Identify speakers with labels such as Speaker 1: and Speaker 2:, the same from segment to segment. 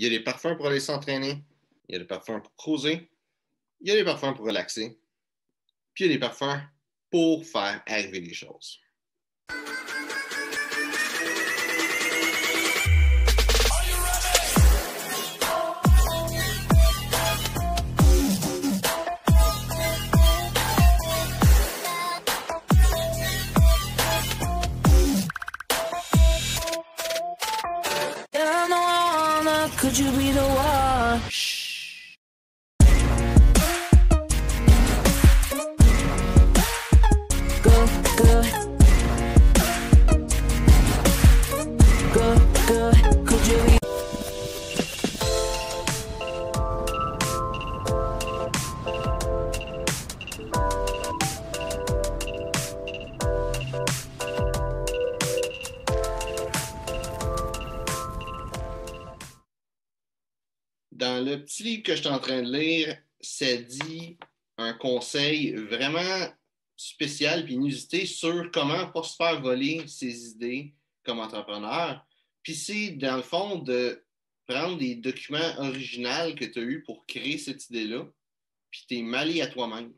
Speaker 1: Il y a des parfums pour aller s'entraîner, il y a des parfums pour cruiser, il y a des parfums pour relaxer, puis il y a des parfums pour faire arriver les choses.
Speaker 2: Could you be the one? Shh. Go, go. Go, go. Could you be?
Speaker 1: Dans le petit livre que je suis en train de lire, ça dit un conseil vraiment spécial et inusité sur comment ne pas se faire voler ses idées comme entrepreneur. Puis c'est, dans le fond, de prendre des documents originaux que tu as eus pour créer cette idée-là, puis t'es mêlé à toi-même.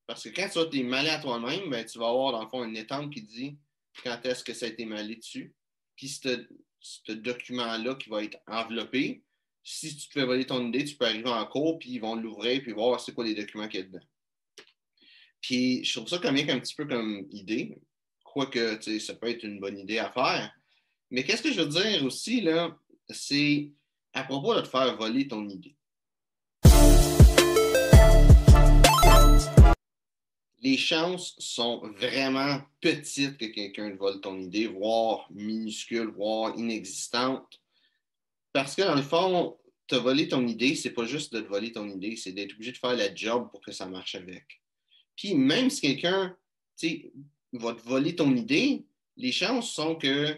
Speaker 1: Parce que quand tu vas t'es mêlé à toi-même, ben, tu vas avoir, dans le fond, une étampe qui dit quand est-ce que ça a été mêlé dessus. Puis ce document-là qui va être enveloppé, si tu te fais voler ton idée, tu peux arriver en cours, puis ils vont l'ouvrir, puis voir c'est quoi les documents qu'il y a dedans. Puis je trouve ça comique un petit peu comme idée, quoique ça peut être une bonne idée à faire. Mais qu'est-ce que je veux dire aussi, là, c'est à propos de te faire voler ton idée. Les chances sont vraiment petites que quelqu'un te vole ton idée, voire minuscules, voire inexistantes. Parce que dans le fond, te voler ton idée, c'est pas juste de te voler ton idée, c'est d'être obligé de faire la job pour que ça marche avec. Puis même si quelqu'un va te voler ton idée, les chances sont que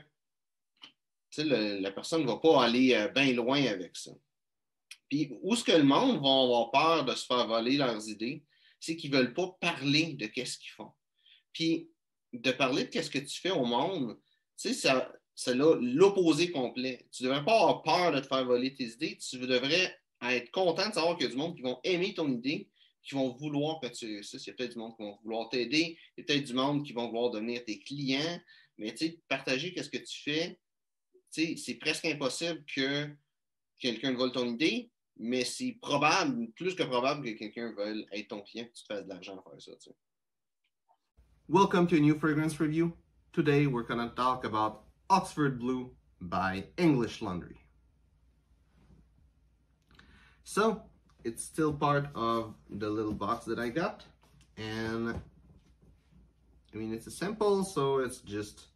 Speaker 1: la personne ne va pas aller bien loin avec ça. Puis où est-ce que le monde va avoir peur de se faire voler leurs idées, c'est qu'ils ne veulent pas parler de qu'est-ce qu'ils font. Puis de parler de qu'est-ce que tu fais au monde, ça c'est l'opposé complet. Tu ne devrais pas avoir peur de te faire voler tes idées. Tu devrais être content de savoir qu'il y a du monde qui vont aimer ton idée, qui vont vouloir que tu réussisses. Il y a peut-être du monde qui vont vouloir t'aider. Il y a peut-être du monde qui vont vouloir devenir tes clients. Mais partager qu'est-ce que tu fais, c'est presque impossible que quelqu'un vole ton idée, mais c'est probable, plus que probable que quelqu'un veuille être ton client, que tu te fasses de l'argent à faire ça. T'sais. Welcome to a new fragrance review. Today we're going to talk about Oxford Blue by English Laundry. So, it's still part of the little box that I got, and I mean it's a sample, so it's just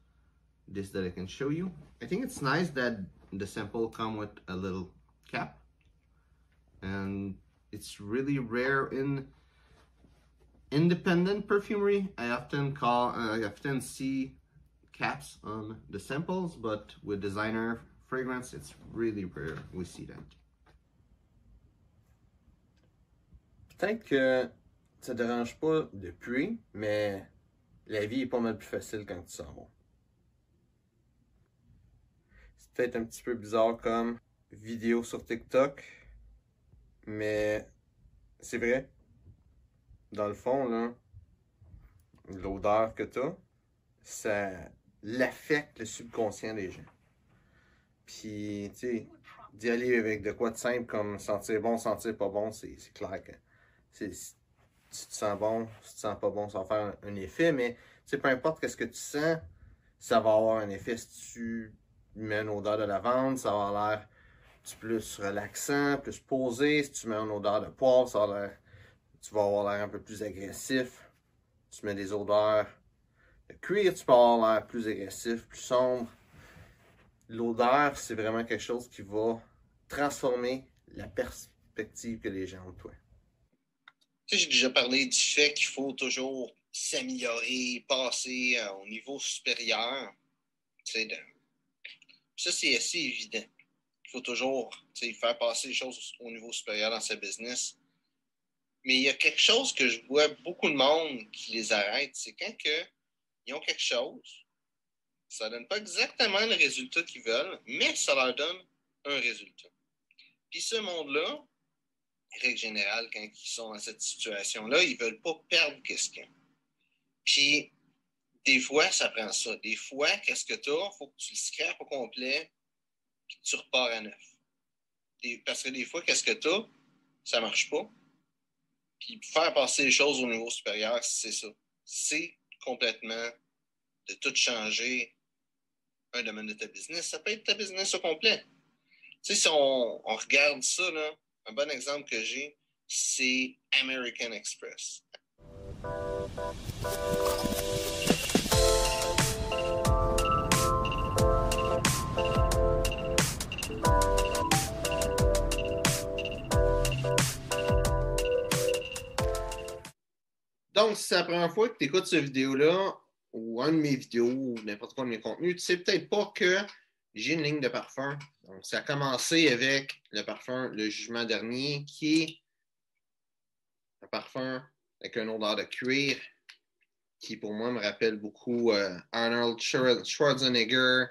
Speaker 1: this that I can show you. I think it's nice that the sample come with a little cap, and it's really rare in independent perfumery. I often see caps on the samples, but with designer fragrance, it's really rare we see that.
Speaker 3: Peut-être que ça te dérange pas de puer, mais la vie est pas mal plus facile quand tu sens bon. C'est peut-être un petit peu bizarre comme vidéo sur TikTok, mais c'est vrai. Dans le fond, là, l'odeur que t'as, ça l'affecte le subconscient des gens. Puis, tu sais, d'y aller avec de quoi de simple comme sentir bon, sentir pas bon, c'est clair que si tu te sens bon, si tu te sens pas bon, ça va faire un effet, mais tu sais, peu importe ce que tu sens, ça va avoir un effet. Si tu mets une odeur de lavande, ça va avoir l'air plus relaxant, plus posé. Si tu mets une odeur de poivre, ça va l'air, tu vas avoir l'air un peu plus agressif. Tu mets des odeurs de cuir, tu peux avoir l'air plus agressif, plus sombre. L'odeur, c'est vraiment quelque chose qui va transformer la perspective que les gens ont de toi.
Speaker 1: Tu sais, j'ai déjà parlé du fait qu'il faut toujours s'améliorer, passer au niveau supérieur. Ça, c'est assez évident. Il faut toujours faire passer les choses au niveau supérieur dans sa business. Mais il y a quelque chose que je vois beaucoup de monde qui les arrête, c'est quand ils ont quelque chose, ça ne donne pas exactement le résultat qu'ils veulent, mais ça leur donne un résultat. Puis ce monde-là, règle générale, quand ils sont dans cette situation-là, ils ne veulent pas perdre qu'est-ce qu'ils ont. Puis, des fois, ça prend ça. Des fois, qu'est-ce que tu as? Il faut que tu le scrapes au complet, puis que tu repars à neuf. Parce que des fois, qu'est-ce que tu as? Ça ne marche pas. Puis, faire passer les choses au niveau supérieur, c'est ça. C'est complètement de tout changer un domaine de ta business. Ça peut être ta business au complet. Tu sais, si on regarde ça, là, un bon exemple que j'ai, c'est American Express. Donc, si c'est la première fois que tu écoutes cette vidéo-là, ou un de mes vidéos, ou n'importe quoi de mes contenus, tu sais peut-être pas que j'ai une ligne de parfum. Donc, ça a commencé avec le parfum Le Jugement Dernier, qui est un parfum avec un odeur de cuir, qui pour moi me rappelle beaucoup Arnold Schwarzenegger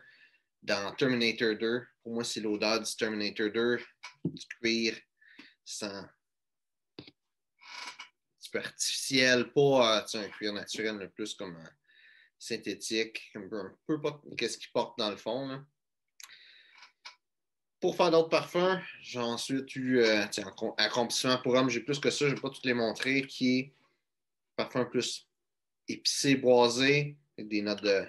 Speaker 1: dans Terminator 2. Pour moi, c'est l'odeur du Terminator 2, du cuir, sans peu artificiel, pas un cuir naturel, mais plus comme synthétique, un peu pas qu'est-ce qu'il porte dans le fond. Là. Pour faire d'autres parfums, j'ai ensuite eu accomplissement pour homme, j'ai plus que ça, je ne vais pas toutes les montrer, qui est parfum plus épicé, boisé, avec des notes de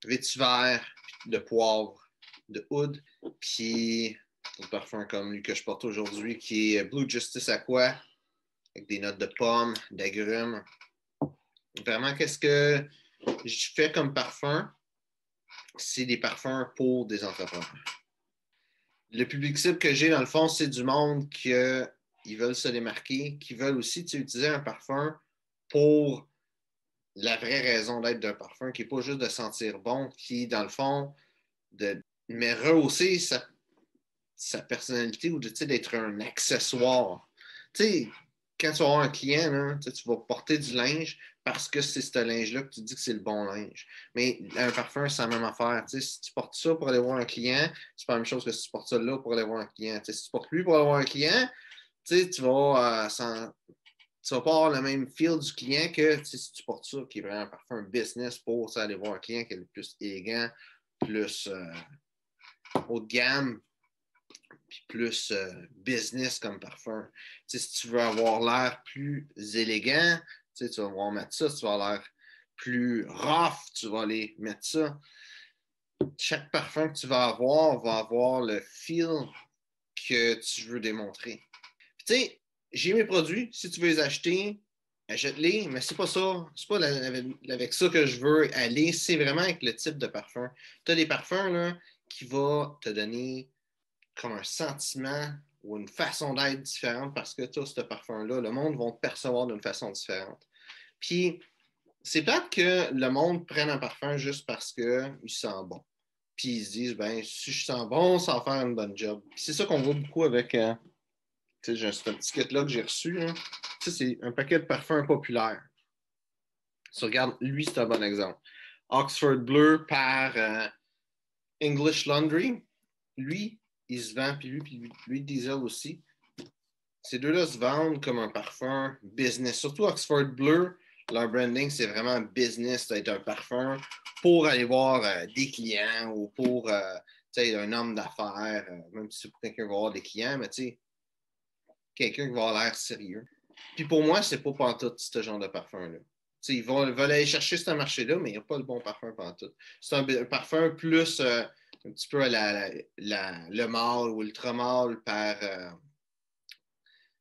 Speaker 1: vétiver, de poivre, de oud, puis un parfum comme lui que je porte aujourd'hui, qui est Blue Justice Aqua, avec des notes de pommes, d'agrumes. Vraiment, qu'est-ce que je fais comme parfum? C'est des parfums pour des entrepreneurs. Le public cible que j'ai, dans le fond, c'est du monde qui veulent se démarquer, qui veulent aussi utiliser un parfum pour la vraie raison d'être d'un parfum, qui n'est pas juste de sentir bon, qui, dans le fond, mais rehausser sa personnalité ou d'être un accessoire. Tu sais, quand tu vas avoir un client, là, tu vas porter du linge parce que c'est ce linge-là que tu dis que c'est le bon linge. Mais un parfum, c'est la même affaire. T'sais, si tu portes ça pour aller voir un client, c'est pas la même chose que si tu portes ça là pour aller voir un client. T'sais, si tu portes lui pour aller voir un client, tu vas tu vas pas avoir le même feel du client que si tu portes ça, qui est vraiment un parfum business pour aller voir un client qui est le plus élégant, plus haut de gamme, puis plus business comme parfum. Si tu veux avoir l'air plus élégant, tu vas pouvoir mettre ça. Si tu vas avoir l'air plus rough, tu vas aller mettre ça. Chaque parfum que tu vas avoir le feel que tu veux démontrer. Tu sais, j'ai mes produits. Si tu veux les acheter, achète-les, mais c'est pas ça. C'est pas avec ça que je veux aller. C'est vraiment avec le type de parfum. Tu as des parfums là, qui vont te donner comme un sentiment ou une façon d'être différente parce que tu as ce parfum-là. Le monde va te percevoir d'une façon différente. Puis, c'est peut-être que le monde prenne un parfum juste parce qu'il sent bon. Puis, ils se disent, ben, si je sens bon, ça va faire une bonne job. Puis, c'est ça qu'on voit beaucoup avec j'ai un petit kit-là que j'ai reçu. Hein. C'est un paquet de parfums populaires. Si tu regardes, lui, c'est un bon exemple. Oxford Bleu par English Laundry. Lui, il se vend, puis lui Diesel aussi. Ces deux-là se vendent comme un parfum business. Surtout Oxford Bleu, leur branding, c'est vraiment business d'être un parfum pour aller voir des clients ou pour un homme d'affaires, même si quelqu'un va avoir des clients, mais tu sais, quelqu'un qui va avoir l'air sérieux. Puis pour moi, c'est pas pantoute ce genre de parfum-là. T'sais, ils veulent aller chercher ce marché-là, mais il n'y a pas le bon parfum pantoute. C'est un parfum plus un petit peu le mâle ou l'ultra-mâle par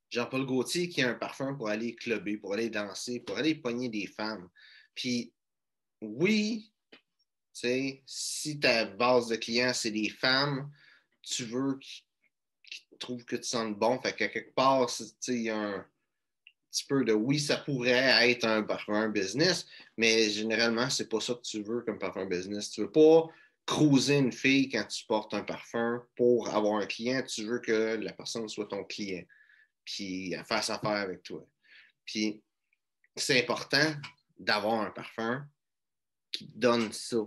Speaker 1: Jean-Paul Gaultier qui a un parfum pour aller clubber, pour aller danser, pour aller pogner des femmes. Puis oui, si ta base de clients, c'est des femmes, tu veux qu'ils trouvent que tu sens bon. Fait qu'à quelque part, il y a un petit peu de oui, ça pourrait être un parfum business, mais généralement, c'est pas ça que tu veux comme parfum business. Tu veux pas cruiser une fille quand tu portes un parfum pour avoir un client. Tu veux que la personne soit ton client, puis elle fasse affaire avec toi. Puis c'est important d'avoir un parfum qui donne ça,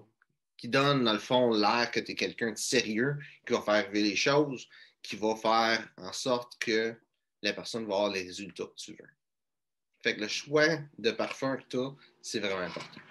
Speaker 1: qui donne, dans le fond, l'air que tu es quelqu'un de sérieux, qui va faire arriver les choses, qui va faire en sorte que la personne va avoir les résultats que tu veux. Fait que le choix de parfum que tu as, c'est vraiment important.